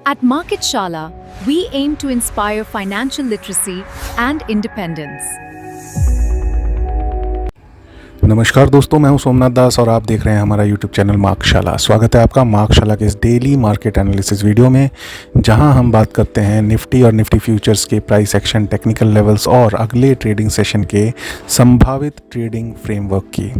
At Market Shala, we aim to inspire financial literacy and independence. नमस्कार दोस्तों, मैं हूं सोमनाथ दास और आप देख रहे हैं हमारा YouTube चैनल मार्कशाला। स्वागत है आपका मार्कशाला के इस डेली मार्केट एनालिसिस वीडियो में, जहां हम बात करते हैं निफ्टी और निफ्टी फ्यूचर्स के प्राइस एक्शन, टेक्निकल लेवल्स और अगले ट्रेडिंग सेशन के संभावित ट्रेडिंग फ्रेमवर्क की।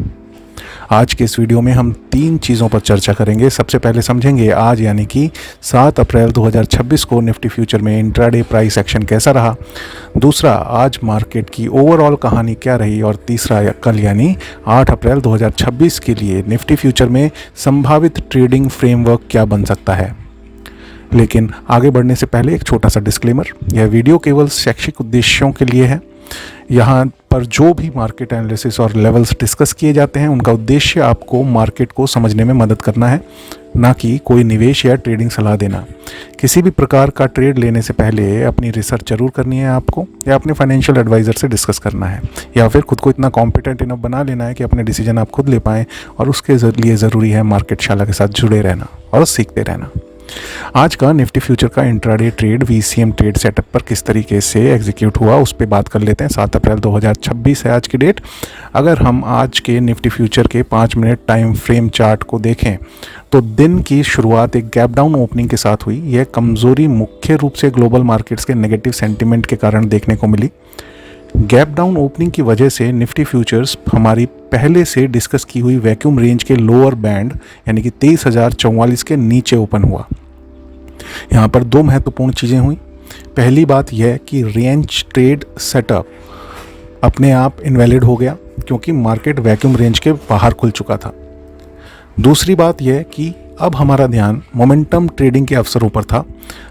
आज के इस वीडियो में हम 3 चीज़ों पर चर्चा करेंगे। सबसे पहले समझेंगे आज यानी कि 7 अप्रैल 2026 को निफ्टी फ्यूचर में इंट्राडे प्राइस एक्शन कैसा रहा। दूसरा, आज मार्केट की ओवरऑल कहानी क्या रही। और तीसरा, कल यानी 8 अप्रैल 2026 के लिए निफ्टी फ्यूचर में संभावित ट्रेडिंग फ्रेमवर्क क्या बन सकता है। लेकिन आगे बढ़ने से पहले एक छोटा सा डिस्क्लेमर, यह वीडियो केवल शैक्षिक उद्देश्यों के लिए है। यहाँ पर जो भी मार्केट एनालिसिस और लेवल्स डिस्कस किए जाते हैं, उनका उद्देश्य आपको मार्केट को समझने में मदद करना है, ना कि कोई निवेश या ट्रेडिंग सलाह देना। किसी भी प्रकार का ट्रेड लेने से पहले अपनी रिसर्च जरूर करनी है आपको, या अपने फाइनेंशियल एडवाइज़र से डिस्कस करना है, या फिर खुद को इतना कॉम्पिटेंट इनफ बना लेना है कि अपने डिसीजन आप खुद ले पाएँ। और उसके लिए ज़रूरी है मार्केट शाला के साथ जुड़े रहना और सीखते रहना। आज का निफ्टी फ्यूचर का intraday trade VCM trade setup पर किस तरीके से एग्जीक्यूट हुआ, उस पर बात कर लेते हैं। 7 अप्रैल 2026 है आज की डेट। अगर हम आज के निफ्टी फ्यूचर के 5 मिनट टाइम फ्रेम चार्ट को देखें तो दिन की शुरुआत एक गैप डाउन ओपनिंग के साथ हुई। यह कमज़ोरी मुख्य रूप से ग्लोबल मार्केट्स के नेगेटिव सेंटिमेंट के कारण देखने को मिली। गैप डाउन ओपनिंग की वजह से निफ्टी फ्यूचर्स हमारी पहले से डिस्कस की हुई वैक्यूम रेंज के लोअर बैंड यानी कि 23,044 के नीचे ओपन हुआ। यहाँ पर 2 महत्वपूर्ण चीज़ें हुई। पहली बात यह कि रेंज ट्रेड सेटअप अपने आप इनवैलिड हो गया, क्योंकि मार्केट वैक्यूम रेंज के बाहर खुल चुका था। दूसरी बात यह कि अब हमारा ध्यान मोमेंटम ट्रेडिंग के अवसरों पर था।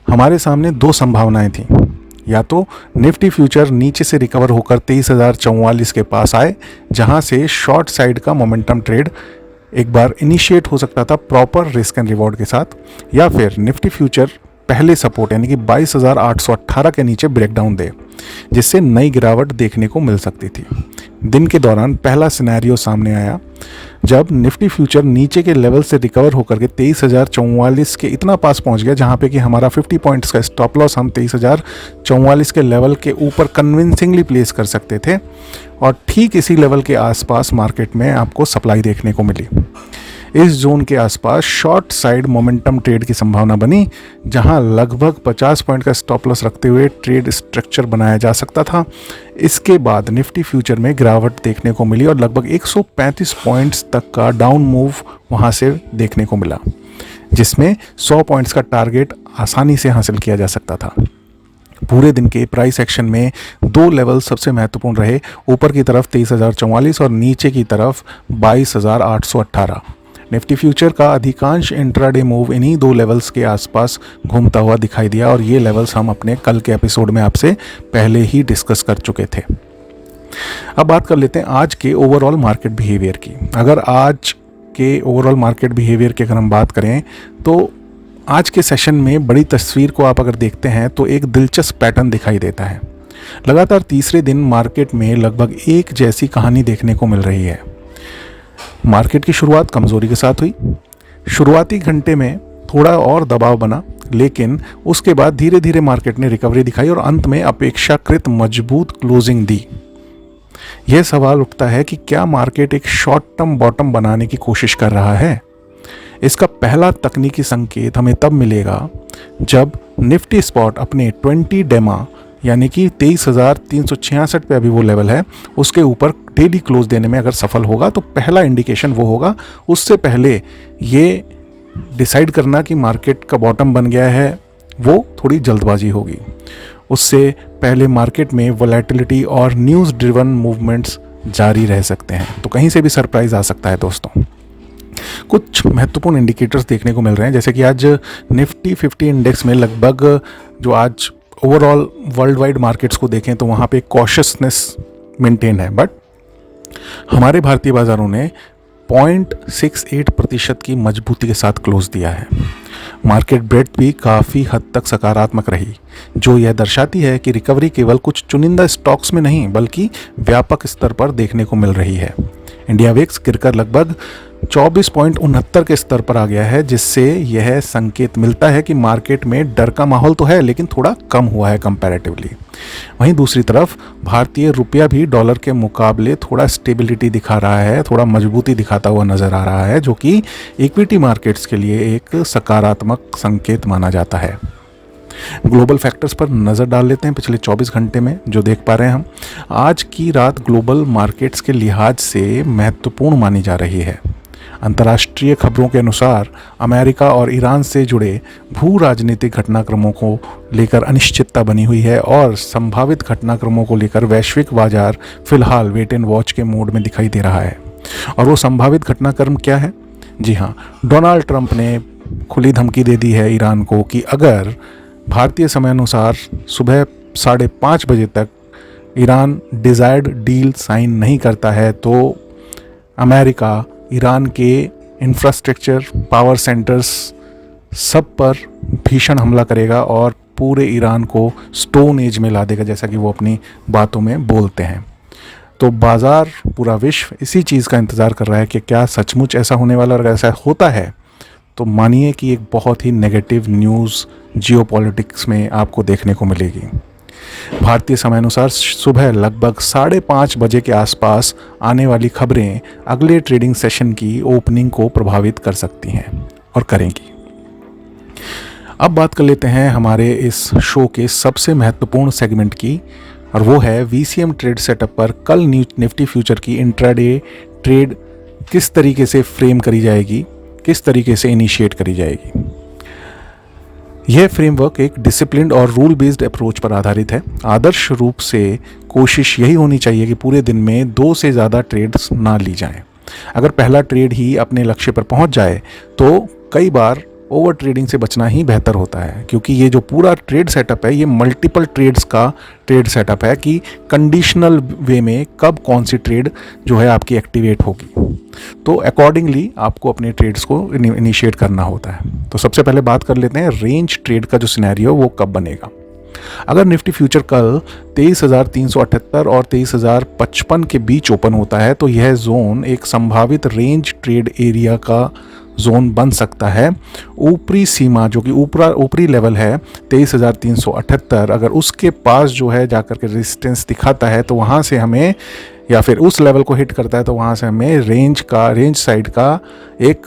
हमारे सामने 2 संभावनाएं थीं। या तो निफ्टी फ्यूचर नीचे से रिकवर होकर 23,044 के पास आए, जहां से शॉर्ट साइड का मोमेंटम ट्रेड एक बार इनिशिएट हो सकता था प्रॉपर रिस्क एंड रिवॉर्ड के साथ, या फिर निफ्टी फ्यूचर पहले सपोर्ट यानी कि 22,818 के नीचे ब्रेकडाउन दे, जिससे नई गिरावट देखने को मिल सकती थी। दिन के दौरान पहला सिनेरियो सामने आया, जब निफ्टी फ्यूचर नीचे के लेवल से रिकवर होकर के 23,044 के इतना पास पहुंच गया, जहां पे कि हमारा 50 पॉइंट्स का स्टॉप लॉस हम 23,044 के लेवल के ऊपर कन्विंसिंगली प्लेस कर सकते थे। और ठीक इसी लेवल के आसपास मार्केट में आपको सप्लाई देखने को मिली। इस जोन के आसपास शॉर्ट साइड मोमेंटम ट्रेड की संभावना बनी, जहां लगभग 50 पॉइंट का स्टॉप लॉस रखते हुए ट्रेड स्ट्रक्चर बनाया जा सकता था। इसके बाद निफ्टी फ्यूचर में गिरावट देखने को मिली और लगभग 135 पॉइंट्स तक का डाउन मूव वहां से देखने को मिला, जिसमें 100 पॉइंट्स का टारगेट आसानी से हासिल किया जा सकता था। पूरे दिन के प्राइस एक्शन में 2 लेवल सबसे महत्वपूर्ण रहे। ऊपर की तरफ 23,044 और नीचे की तरफ 22,818। निफ्टी फ्यूचर का अधिकांश इंट्राडे मूव इन्हीं 2 लेवल्स के आसपास घूमता हुआ दिखाई दिया, और ये लेवल्स हम अपने कल के एपिसोड में आपसे पहले ही डिस्कस कर चुके थे। अब बात कर लेते हैं आज के ओवरऑल मार्केट बिहेवियर की। अगर आज के ओवरऑल मार्केट बिहेवियर की अगर हम बात करें तो आज के सेशन में बड़ी तस्वीर को आप अगर देखते हैं तो एक दिलचस्प पैटर्न दिखाई देता है। लगातार तीसरे दिन मार्केट में लगभग एक जैसी कहानी देखने को मिल रही है। मार्केट की शुरुआत कमजोरी के साथ हुई। शुरुआती घंटे में थोड़ा और दबाव बना, लेकिन उसके बाद धीरे धीरे मार्केट ने रिकवरी दिखाई और अंत में अपेक्षाकृत मजबूत क्लोजिंग दी। यह सवाल उठता है कि क्या मार्केट एक शॉर्ट टर्म बॉटम बनाने की कोशिश कर रहा है। इसका पहला तकनीकी संकेत हमें तब मिलेगा जब निफ्टी स्पॉट अपने 20 डेमा यानी कि 23,366 पे अभी वो लेवल है, उसके ऊपर डेली क्लोज देने में अगर सफल होगा तो पहला इंडिकेशन वो होगा। उससे पहले ये डिसाइड करना कि मार्केट का बॉटम बन गया है, वो थोड़ी जल्दबाजी होगी। उससे पहले मार्केट में वोलेटिलिटी और न्यूज़ ड्रिवन मूवमेंट्स जारी रह सकते हैं, तो कहीं से भी सरप्राइज आ सकता है दोस्तों। कुछ महत्वपूर्ण इंडिकेटर्स देखने को मिल रहे हैं, जैसे कि आज निफ्टी 50 इंडेक्स में लगभग जो आज ओवरऑल वर्ल्ड वाइड मार्केट्स को देखें तो वहाँ पे कॉशियसनेस मेंटेन है, बट हमारे भारतीय बाजारों ने 0.68% की मजबूती के साथ क्लोज दिया है। मार्केट ब्रेड्थ भी काफ़ी हद तक सकारात्मक रही, जो यह दर्शाती है कि रिकवरी केवल कुछ चुनिंदा स्टॉक्स में नहीं बल्कि व्यापक स्तर पर देखने को मिल रही है। इंडिया विक्स गिरकर लगभग 24.69 के स्तर पर आ गया है, जिससे यह संकेत मिलता है कि मार्केट में डर का माहौल तो है लेकिन थोड़ा कम हुआ है कंपैरेटिवली। वहीं दूसरी तरफ भारतीय रुपया भी डॉलर के मुकाबले थोड़ा स्टेबिलिटी दिखा रहा है, थोड़ा मजबूती दिखाता हुआ नजर आ रहा है, जो कि इक्विटी मार्केट्स के लिए एक सकारात्मक संकेत माना जाता है। ग्लोबल फैक्टर्स पर नज़र डाल लेते हैं पिछले 24 घंटे में जो देख पा रहे हैं हम। आज की रात ग्लोबल मार्केट्स के लिहाज से महत्वपूर्ण मानी जा रही है। अंतर्राष्ट्रीय खबरों के अनुसार अमेरिका और ईरान से जुड़े भू राजनीतिक घटनाक्रमों को लेकर अनिश्चितता बनी हुई है और संभावित घटनाक्रमों को लेकर वैश्विक बाजार फिलहाल वेट एंड वॉच के मोड में दिखाई दे रहा है। और वो संभावित घटनाक्रम क्या है? जी हाँ, डोनाल्ड ट्रंप ने खुली धमकी दे दी है ईरान को कि अगर भारतीय समय अनुसार सुबह 5:30 बजे तक ईरान डिज़ायर्ड डील साइन नहीं करता है तो अमेरिका ईरान के इंफ्रास्ट्रक्चर, पावर सेंटर्स सब पर भीषण हमला करेगा और पूरे ईरान को स्टोन एज में ला देगा, जैसा कि वो अपनी बातों में बोलते हैं। तो बाज़ार, पूरा विश्व इसी चीज़ का इंतज़ार कर रहा है कि क्या सचमुच ऐसा होने वाला, और ऐसा होता है तो मानिए कि एक बहुत ही नेगेटिव न्यूज़ जियोपॉलिटिक्स में आपको देखने को मिलेगी। भारतीय समय अनुसार सुबह लगभग 5:30 बजे के आसपास आने वाली खबरें अगले ट्रेडिंग सेशन की ओपनिंग को प्रभावित कर सकती हैं और करेंगी। अब बात कर लेते हैं हमारे इस शो के सबसे महत्वपूर्ण सेगमेंट की, और वो है वीसीएम ट्रेड सेटअप पर कल निफ्टी फ्यूचर की इंट्राडे ट्रेड किस तरीके से फ्रेम करी जाएगी, किस तरीके से इनिशिएट करी जाएगी। यह फ्रेमवर्क एक डिसिप्लिन्ड और रूल बेस्ड अप्रोच पर आधारित है। आदर्श रूप से कोशिश यही होनी चाहिए कि पूरे दिन में 2 से ज़्यादा ट्रेड्स ना ली जाएं। अगर पहला ट्रेड ही अपने लक्ष्य पर पहुंच जाए तो कई बार ओवर ट्रेडिंग से बचना ही बेहतर होता है, क्योंकि ये जो पूरा ट्रेड सेटअप है ये मल्टीपल ट्रेड्स का ट्रेड सेटअप है कि कंडीशनल वे में कब कौन सी ट्रेड जो है आपकी एक्टिवेट होगी। तो अकॉर्डिंगली आपको अपने ट्रेड्स को इनिशिएट करना होता है। तो सबसे पहले बात कर लेते हैं रेंज ट्रेड का जो सिनेरियो वो कब बनेगा। अगर निफ्टी फ्यूचर कल 23,378 और 23,055 के बीच ओपन होता है तो यह जोन एक संभावित रेंज ट्रेड एरिया का जोन बन सकता है। ऊपरी सीमा जो कि ऊपरी लेवल है 23,378, अगर उसके पास जो है जाकर के रेजिस्टेंस दिखाता है तो वहाँ से हमें, या फिर उस लेवल को हिट करता है तो वहाँ से हमें रेंज साइड का एक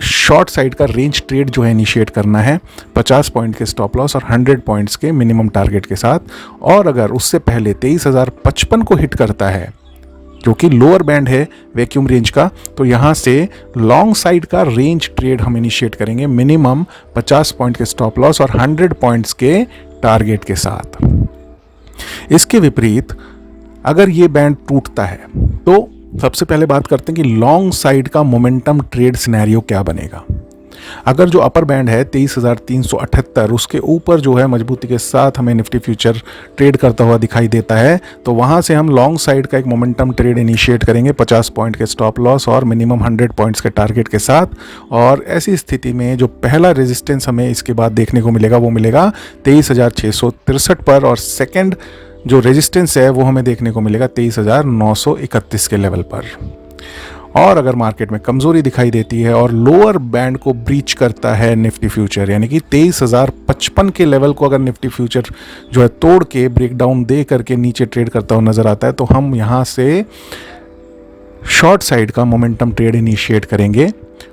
शॉर्ट साइड का रेंज ट्रेड जो है इनिशिएट करना है 50 पॉइंट के स्टॉप लॉस और 100 पॉइंट्स के मिनिमम टारगेट के साथ। और अगर उससे पहले 23,055 को हिट करता है जो कि लोअर बैंड है वैक्यूम रेंज का, तो यहाँ से लॉन्ग साइड का रेंज ट्रेड हम इनिशिएट करेंगे मिनिमम 50 पॉइंट के स्टॉप लॉस और 100 पॉइंट्स के टारगेट के साथ। इसके विपरीत अगर ये बैंड टूटता है तो सबसे पहले बात करते हैं कि लॉन्ग साइड का मोमेंटम ट्रेड सिनेरियो क्या बनेगा। अगर जो अपर बैंड है 23,378 उसके ऊपर जो है मजबूती के साथ हमें निफ्टी फ्यूचर ट्रेड करता हुआ दिखाई देता है तो वहाँ से हम लॉन्ग साइड का एक मोमेंटम ट्रेड इनिशिएट करेंगे 50 पॉइंट के स्टॉप लॉस और मिनिमम 100 पॉइंट्स के टारगेट के साथ। और ऐसी स्थिति में जो पहला रेजिस्टेंस हमें इसके बाद देखने को मिलेगा वो मिलेगा 23,663 पर, और सेकेंड जो रेजिस्टेंस है वो हमें देखने को मिलेगा 23,931 के लेवल पर। और अगर मार्केट में कमजोरी दिखाई देती है और लोअर बैंड को ब्रीच करता है निफ्टी फ्यूचर, यानी कि 23,055 के लेवल को अगर निफ्टी फ्यूचर जो है तोड़ के ब्रेकडाउन दे करके नीचे ट्रेड करता हुआ नजर आता है तो हम यहाँ से शॉर्ट साइड का मोमेंटम ट्रेड इनिशिएट करेंगे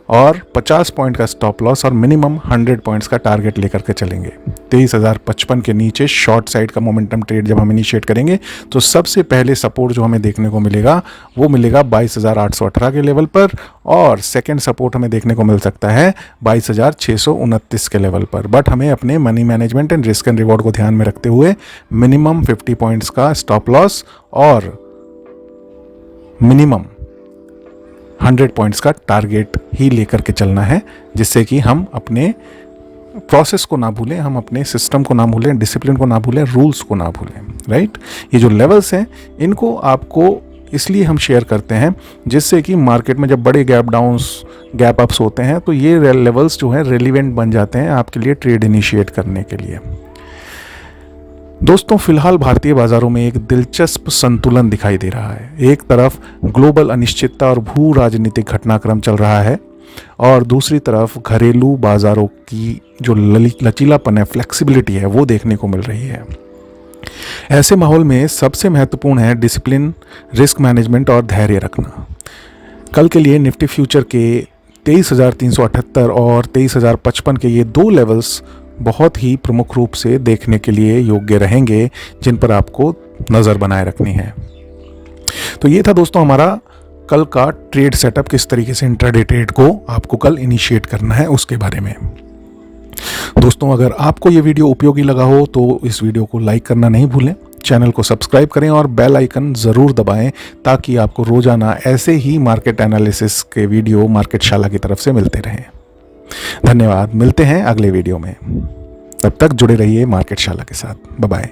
और 50 पॉइंट का स्टॉप लॉस और मिनिमम 100 पॉइंट्स का टारगेट लेकर के चलेंगे। 23,055 के नीचे शॉर्ट साइड का मोमेंटम ट्रेड जब हम इनिशिएट करेंगे तो सबसे पहले सपोर्ट जो हमें देखने को मिलेगा वो मिलेगा 22,818 के लेवल पर, और सेकंड सपोर्ट हमें देखने को मिल सकता है 22,629 के लेवल पर। बट हमें अपने money management and risk and reward को ध्यान में रखते हुए मिनिमम 50 पॉइंट्स का स्टॉप लॉस और मिनिमम 100 पॉइंट्स का टारगेट ही लेकर के चलना है, जिससे कि हम अपने प्रोसेस को ना भूलें, हम अपने सिस्टम को ना भूलें, डिसिप्लिन को ना भूलें, रूल्स को ना भूलें। राइट, ये जो लेवल्स हैं इनको आपको इसलिए हम शेयर करते हैं जिससे कि मार्केट में जब बड़े गैप अप्स होते हैं तो ये लेवल्स जो हैं रेलिवेंट बन जाते हैं आपके लिए ट्रेड इनिशिएट करने के लिए। दोस्तों फिलहाल भारतीय बाजारों में एक दिलचस्प संतुलन दिखाई दे रहा है। एक तरफ ग्लोबल अनिश्चितता और भू राजनीतिक घटनाक्रम चल रहा है और दूसरी तरफ घरेलू बाजारों की जो लचीलापन है, फ्लेक्सिबिलिटी है, वो देखने को मिल रही है। ऐसे माहौल में सबसे महत्वपूर्ण है डिसिप्लिन, रिस्क मैनेजमेंट और धैर्य रखना। कल के लिए निफ्टी फ्यूचर के 23,378 और 23,055 के ये दो लेवल्स बहुत ही प्रमुख रूप से देखने के लिए योग्य रहेंगे, जिन पर आपको नज़र बनाए रखनी है। तो ये था दोस्तों हमारा कल का ट्रेड सेटअप, किस तरीके से इंट्राडे ट्रेड को आपको कल इनिशिएट करना है उसके बारे में। दोस्तों अगर आपको ये वीडियो उपयोगी लगा हो तो इस वीडियो को लाइक करना नहीं भूलें, चैनल को सब्सक्राइब करें और बेल आइकन ज़रूर दबाएं ताकि आपको रोजाना ऐसे ही मार्केट एनालिसिस के वीडियो मार्केटशाला की तरफ से मिलते रहें। धन्यवाद, मिलते हैं अगले वीडियो में। तब तक जुड़े रहिए मार्केटशाला के साथ। Bye bye.